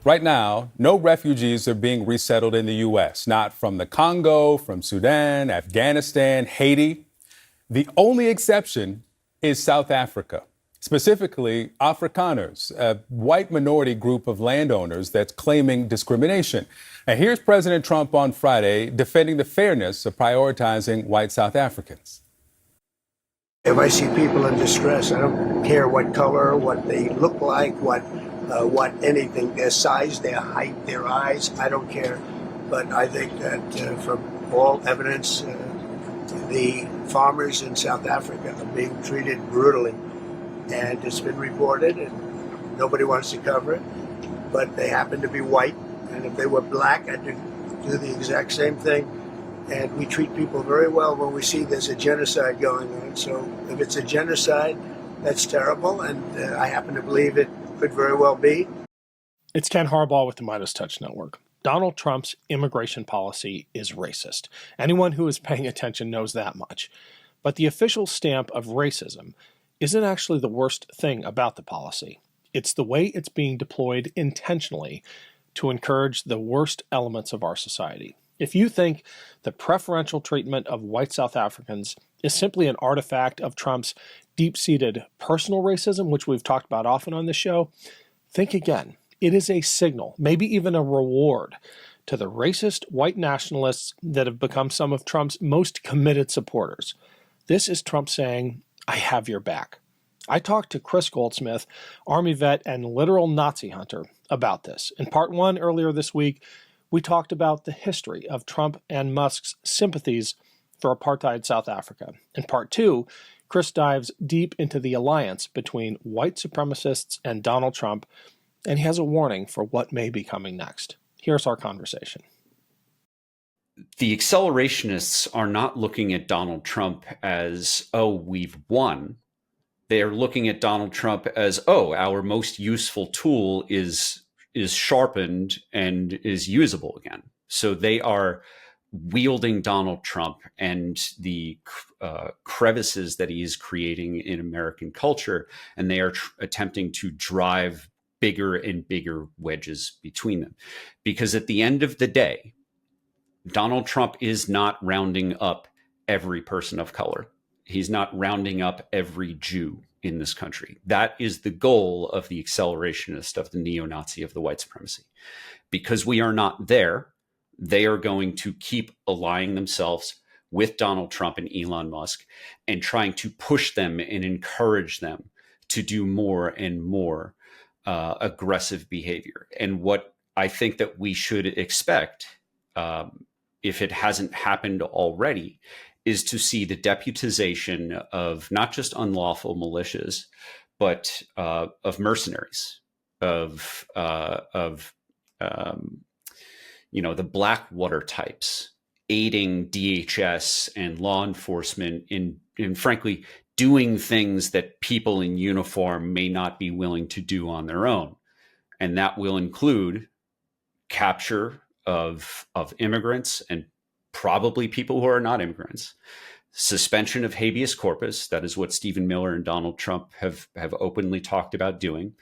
Right now, no refugees are being resettled in the U.S., not from the Congo, from Sudan, Afghanistan, Haiti. The only exception is South Africa, specifically Afrikaners, a white minority group of landowners that's claiming discrimination. And here's President Trump on Friday defending the fairness of prioritizing white South Africans. If I see people in distress, I don't care what color, what they look like, what anything, their size, their height, their eyes, I don't care. But I think that from all evidence, the farmers in South Africa are being treated brutally. And it's been reported, and nobody wants to cover it. But they happen to be white, and if they were black, I'd do the exact same thing. And we treat people very well when we see there's a genocide going on. So if it's a genocide, that's terrible, and I happen to believe it could very well be. It's Ken Harbaugh with the Midas Touch Network. Donald Trump's immigration policy is racist. Anyone who is paying attention knows that much. But the official stamp of racism isn't actually the worst thing about the policy. It's the way it's being deployed intentionally to encourage the worst elements of our society. If you think the preferential treatment of white South Africans is simply an artifact of Trump's deep-seated personal racism, which we've talked about often on this show, think again. It is a signal, maybe even a reward, to the racist white nationalists that have become some of Trump's most committed supporters. This is Trump saying, I have your back. I talked to Kris Goldsmith, Army vet and literal Nazi hunter, about this. In part one earlier this week, we talked about the history of Trump and Musk's sympathies for apartheid South Africa. In part two, Kris dives deep into the alliance between white supremacists and Donald Trump, and he has a warning for what may be coming next. Here's our conversation. The accelerationists are not looking at Donald Trump as, oh, we've won. They are looking at Donald Trump as, oh, our most useful tool is sharpened and is usable again. So they are wielding Donald Trump and the crevices that he is creating in American culture, and they are attempting to drive bigger and bigger wedges between them. Because at the end of the day, Donald Trump is not rounding up every person of color. He's not rounding up every Jew in this country. That is the goal of the accelerationist, of the neo-Nazi, of the white supremacy. Because we are not there, they are going to keep allying themselves with Donald Trump and Elon Musk and trying to push them and encourage them to do more and more aggressive behavior. And what I think that we should expect, if it hasn't happened already, is to see the deputization of not just unlawful militias, but of mercenaries, of the Blackwater types aiding DHS and law enforcement in frankly doing things that people in uniform may not be willing to do on their own, and that will include capture of immigrants and probably people who are not immigrants, suspension of habeas corpus. That is what Stephen Miller and Donald Trump have openly talked about doing,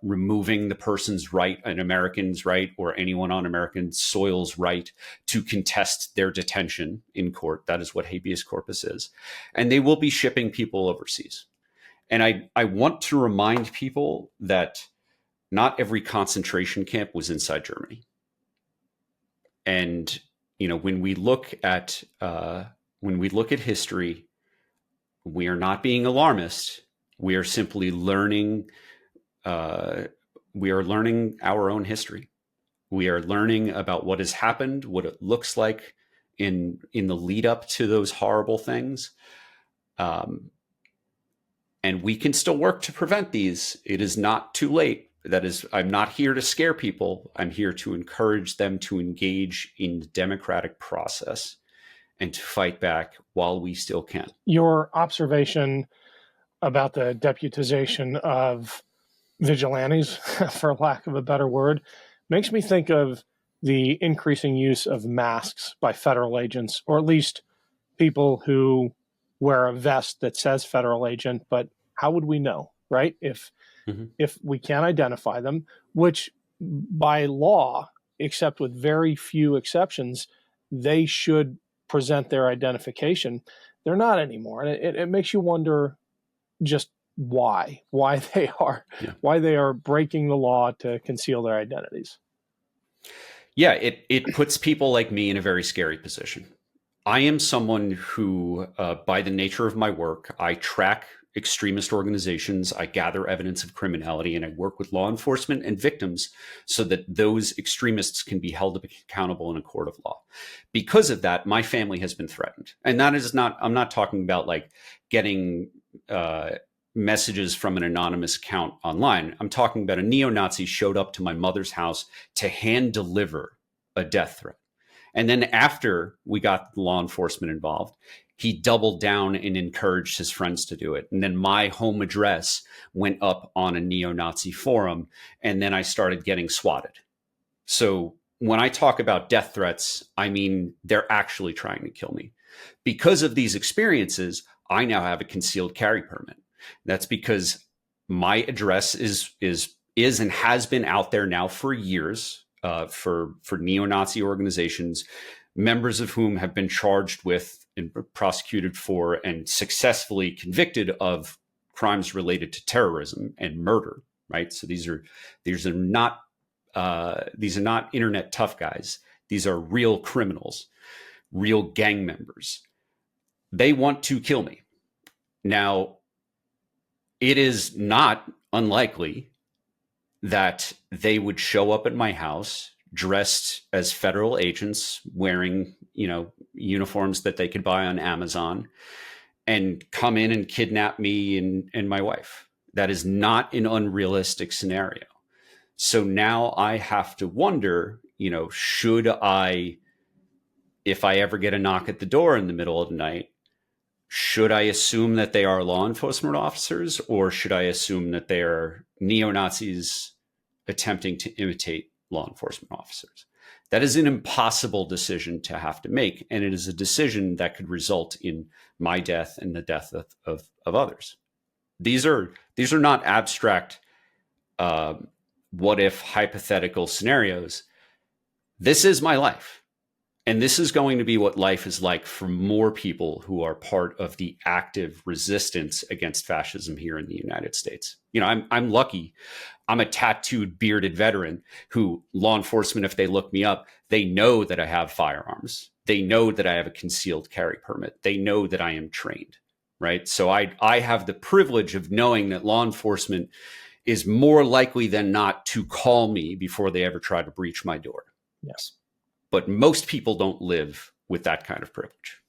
removing the person's right, an American's right, or anyone on American soil's right to contest their detention in court. That is what habeas corpus is. And they will be shipping people overseas. And I want to remind people that not every concentration camp was inside Germany. And when we look at history, we are not being alarmist. We are simply learning. We are learning our own history. We are learning about what has happened, what it looks like in the lead up to those horrible things, and we can still work to prevent these. It is not too late. That is, I'm not here to scare people. I'm here to encourage them to engage in the democratic process and to fight back while we still can. Your observation about the deputization of vigilantes, for lack of a better word, makes me think of the increasing use of masks by federal agents, or at least people who wear a vest that says federal agent, but how would we know, right? If we can't identify them, which by law, except with very few exceptions, they should present their identification. They're not anymore. And it makes you wonder just why they are breaking the law to conceal their identities. Yeah, it puts people like me in a very scary position. I am someone who, by the nature of my work, I track extremist organizations, I gather evidence of criminality, and I work with law enforcement and victims so that those extremists can be held accountable in a court of law. Because of that, my family has been threatened. And that is not, I'm not talking about like getting messages from an anonymous account online. I'm talking about a neo-Nazi showed up to my mother's house to hand deliver a death threat. And then after we got law enforcement involved, he doubled down and encouraged his friends to do it. And then my home address went up on a neo-Nazi forum, and then I started getting swatted. So when I talk about death threats, I mean, they're actually trying to kill me. Because of these experiences, I now have a concealed carry permit. That's because my address is and has been out there now for years for neo-Nazi organizations, members of whom have been charged with and prosecuted for and successfully convicted of crimes related to terrorism and murder. Right. So these are not internet tough guys. These are real criminals, real gang members. They want to kill me. Now, it is not unlikely that they would show up at my house dressed as federal agents, wearing, uniforms that they could buy on Amazon, and come in and kidnap me and my wife. That is not an unrealistic scenario. So now I have to wonder, should I, if I ever get a knock at the door in the middle of the night, should I assume that they are law enforcement officers, or should I assume that they are neo-Nazis attempting to imitate law enforcement officers? That is an impossible decision to have to make. And it is a decision that could result in my death and the death of others. These are not abstract, what if hypothetical scenarios. This is my life. And this is going to be what life is like for more people who are part of the active resistance against fascism here in the United States. I'm lucky. I'm a tattooed, bearded veteran who law enforcement, if they look me up, they know that I have firearms. They know that I have a concealed carry permit. They know that I am trained, right? So I have the privilege of knowing that law enforcement is more likely than not to call me before they ever try to breach my door. Yes. But most people don't live with that kind of privilege.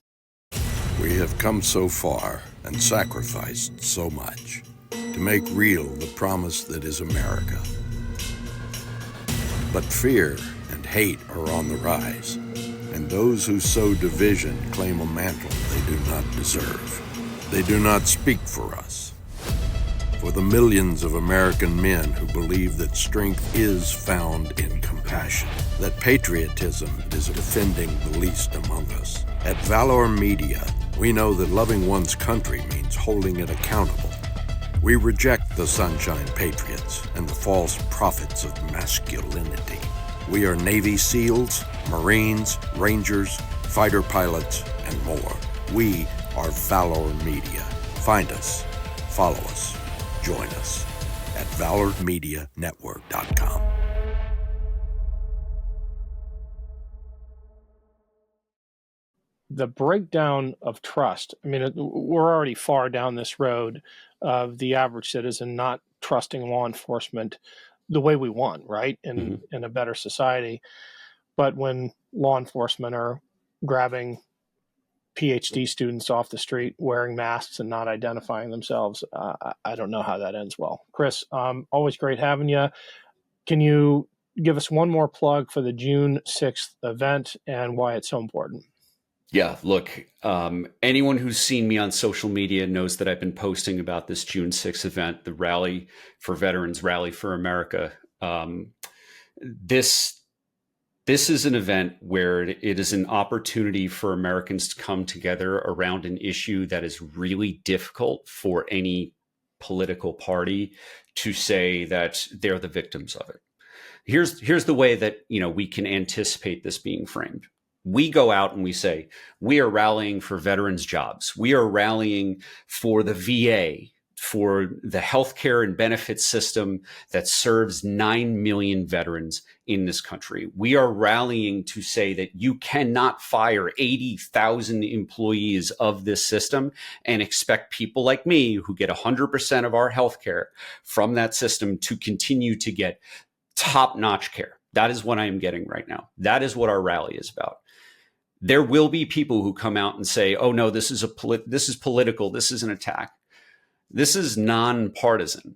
We have come so far and sacrificed so much to make real the promise that is America. But fear and hate are on the rise, and those who sow division claim a mantle they do not deserve. They do not speak for us. For the millions of American men who believe that strength is found in compassion, that patriotism is defending the least among us. At Valor Media, we know that loving one's country means holding it accountable. We reject the sunshine patriots and the false prophets of masculinity. We are Navy SEALs, Marines, Rangers, fighter pilots, and more. We are Valor Media. Find us, follow us, join us at valormedianetwork.com. The breakdown of trust. I mean, we're already far down this road of the average citizen not trusting law enforcement the way we want, right? In a better society. But when law enforcement are grabbing PhD students off the street wearing masks and not identifying themselves, I don't know how that ends well. Kris, always great having you. Can you give us one more plug for the June 6th event and why it's so important? Yeah, look, anyone who's seen me on social media knows that I've been posting about this June 6th event, the Rally for Veterans, Rally for America. This is an event where it is an opportunity for Americans to come together around an issue that is really difficult for any political party to say that they're the victims of it. here's the way that, we can anticipate this being framed. We go out and we say, we are rallying for veterans' jobs. We are rallying for the VA, for the healthcare and benefits system that serves 9 million veterans in this country. We are rallying to say that you cannot fire 80,000 employees of this system and expect people like me, who get 100% of our healthcare from that system, to continue to get top-notch care. That is what I am getting right now. That is what our rally is about. There will be people who come out and say, "Oh no, this is political. This is an attack." This is nonpartisan.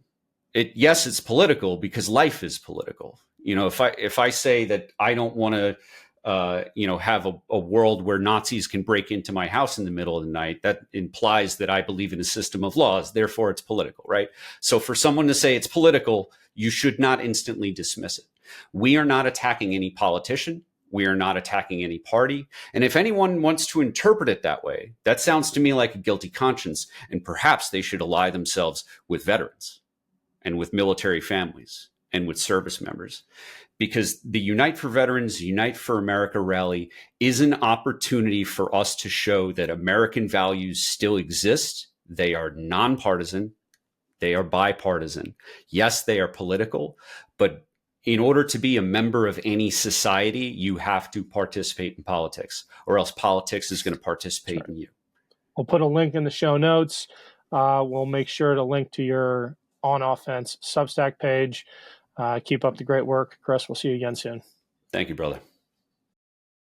Yes, it's political because life is political. If I say that I don't want to, have a world where Nazis can break into my house in the middle of the night, that implies that I believe in a system of laws. Therefore, it's political, right? So for someone to say it's political, you should not instantly dismiss it. We are not attacking any politician. We are not attacking any party. And if anyone wants to interpret it that way, that sounds to me like a guilty conscience. And perhaps they should ally themselves with veterans and with military families and with service members. Because the Unite for Veterans, Unite for America rally is an opportunity for us to show that American values still exist. They are nonpartisan. They are bipartisan. Yes, they are political, but in order to be a member of any society, you have to participate in politics, or else politics is going to participate in you. We'll put a link in the show notes. We'll make sure to link to your On Offense Substack page. Keep up the great work, Kris. We'll see you again soon. Thank you, brother.